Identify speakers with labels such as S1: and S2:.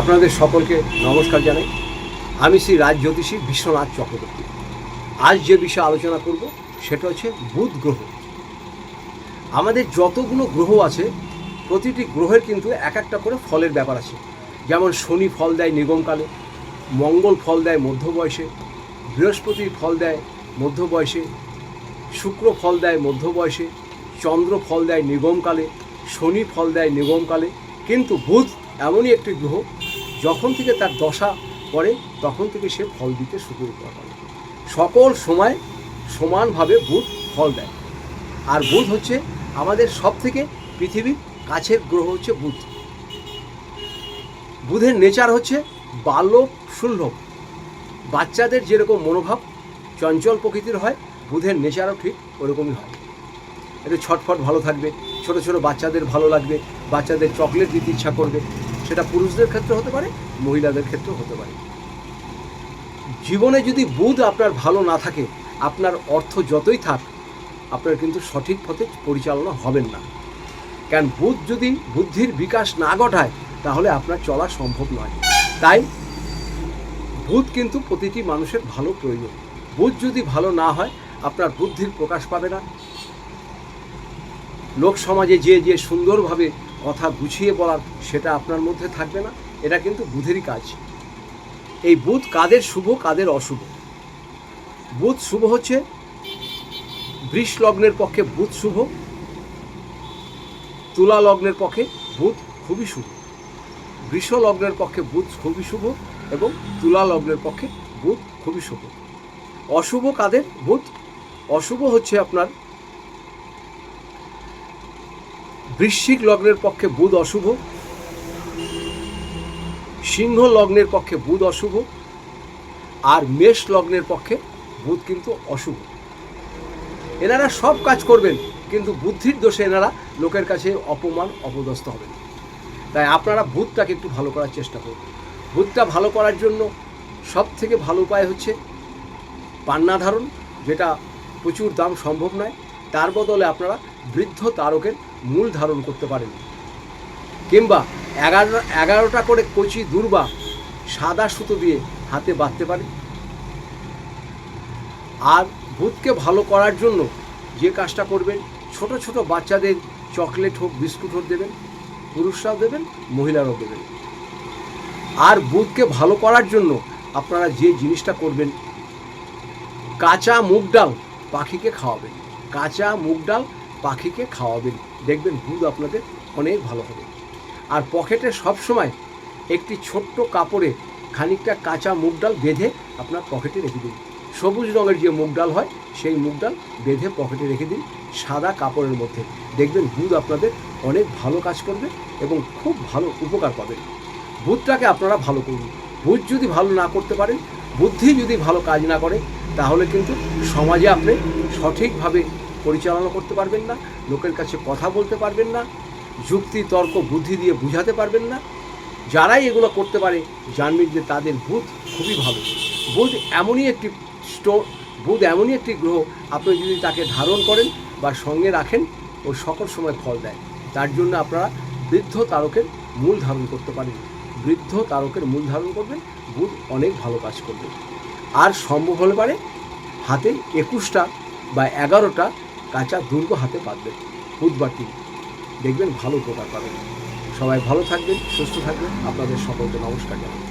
S1: আপনাদের সকলকে নমস্কার জানাই। আমি শ্রী রাজ জ্যোতিষী বিশ্বনাথ চক্রবর্তী। আজ যে বিষয়ে আলোচনা করব সেটা হচ্ছে বুধ গ্রহ। আমাদের যতগুলো গ্রহ আছে প্রতিটি গ্রহের কিন্তু এক একটা করে ফলের ব্যাপার আছে। যেমন শনি ফল দেয় নিগমকালে, মঙ্গল ফল দেয় মধ্য বয়সে, বৃহস্পতি ফল দেয় মধ্য বয়সে, শুক্র ফল দেয় মধ্য বয়সে, চন্দ্র ফল দেয় নিগমকালে, শনি ফল দেয় নিগমকালে। কিন্তু বুধ এমনই একটি গ্রহ, যখন থেকে তার দশা পড়ে তখন থেকে সে ফল দিতে শুরু করে। সকল সময় সমানভাবে বুধ ফল দেয়। আর বুধ হচ্ছে আমাদের সব থেকে পৃথিবীর কাছের গ্রহ হচ্ছে বুধ। বুধের নেচার হচ্ছে বালক সুলভ। বাচ্চাদের যেরকম মনোভাব চঞ্চল প্রকৃতির হয়, বুধের নেচারও ঠিক ওরকমই হয়। একটু ছটফট ভালো থাকবে, ছোট ছোট বাচ্চাদের ভালো লাগবে, বাচ্চাদের চকলেট দিতে ইচ্ছা করবে। সেটা পুরুষদের ক্ষেত্রে হতে পারে, মহিলাদের ক্ষেত্রেও হতে পারে। জীবনে যদি বুধ আপনার ভালো না থাকে, আপনার অর্থ যতই থাক, আপনার কিন্তু সঠিক পথে পরিচালনা হবেন না। কারণ বুধ যদি বুদ্ধির বিকাশ না ঘটায় তাহলে আপনার চলা সম্ভব নয়। তাই বুধ কিন্তু প্রতিটি মানুষের ভালো প্রয়োজন। বুধ যদি ভালো না হয় আপনার বুদ্ধির প্রকাশ পাবে না। লোক সমাজে যে সুন্দরভাবে কথা গুছিয়ে বলার সেটা আপনার মধ্যে থাকবে না। এটা কিন্তু বুধেরই কাজ। এই বুধ কাদের শুভ কাদের অশুভ? বুধ শুভ হচ্ছে বৃষ লগ্নের পক্ষে বুধ শুভ, তুলা লগ্নের পক্ষে বুধ খুবই শুভ, বৃষ লগ্নের পক্ষে বুধ খুবই শুভ এবং তুলা লগ্নের পক্ষে বুধ খুবই শুভ। অশুভ কাদের? বুধ অশুভ হচ্ছে আপনার বৃশ্চিক লগ্নের পক্ষে বুধ অশুভ, সিংহ লগ্নের পক্ষে বুধ অশুভ, আর মেষ লগ্নের পক্ষে বুধ কিন্তু অশুভ। এনারা সব কাজ করবেন কিন্তু বুদ্ধির দোষে এনারা লোকের কাছে অপমান অপদস্থ হবেন। তাই আপনারা বুধটাকে একটু ভালো করার চেষ্টা করুন। বুধটা ভালো করার জন্য সব থেকে ভালো উপায় হচ্ছে পান্না ধারণ, যেটা প্রচুর দাম সম্ভব নয়। তার বদলে আপনারা বৃদ্ধ তারকের মূল ধারণ করতে পারেন, কিংবা 11টা করে কচি দূর্বা সাদা সুতো দিয়ে হাতে বাঁধতে পারেন। আর বুধকে ভালো করার জন্য যে কাজটা করবেন, ছোট ছোট বাচ্চাদের চকলেট হোক বিস্কুট হোক দেবেন, পুরুষরাও দেবেন মহিলারাও দেবেন। আর বুধকে ভালো করার জন্য আপনারা যে জিনিসটা করবেন, কাঁচা মুগ ডাল পাখিকে খাওয়াবেন। কাঁচা মুগ ডাল পাখিকে খাওয়াবেন, দেখবেন বুধ আপনাদের অনেক ভালো হবে। আর পকেটে সবসময় একটি ছোট্ট কাপড়ে খানিকটা কাঁচা মুগ ডাল বেঁধে আপনার পকেটে রেখে দিন। সবুজ রঙের যে মুগ ডাল হয় সেই মুগ ডাল বেঁধে পকেটে রেখে দিন সাদা কাপড়ের মধ্যে, দেখবেন বুধ আপনাদের অনেক ভালো কাজ করবে এবং খুব ভালো উপকার পাবেন। বুধটাকে আপনারা ভালো করুন। বুধ যদি ভালো না করতে পারেন, বুদ্ধি যদি ভালো কাজ না করে, তাহলে কিন্তু সমাজে আপনি সঠিকভাবে পরিচালনা করতে পারবেন না, লোকের কাছে কথা বলতে পারবেন না, যুক্তি তর্ক বুদ্ধি দিয়ে বুঝাতে পারবেন না। যারাই এগুলো করতে পারে জানবেন যে তাদের বুধ খুবই ভালো। বুধ এমনই একটি বুধ এমনই একটি গ্রহ, আপনি যদি তাকে ধারণ করেন বা সঙ্গে রাখেন, ও সকল সময় ফল দেয়। তার জন্য আপনারা বৃদ্ধ তারকের মূল ধারণ করতে পারেন। বৃদ্ধ তারকের মূল ধারণ করবেন, বুধ অনেক ভালো কাজ করবে। আর সম্ভব হলে পারে হাতে 21টা বা 11টা কাঁচা দুর্গ হাতে বাঁধবেন বুধবার দিন, দেখবেন ভালো উপকার পাবেন। সবাই ভালো থাকবেন, সুস্থ থাকবেন। আপনাদের সকলকে নমস্কার জানাই।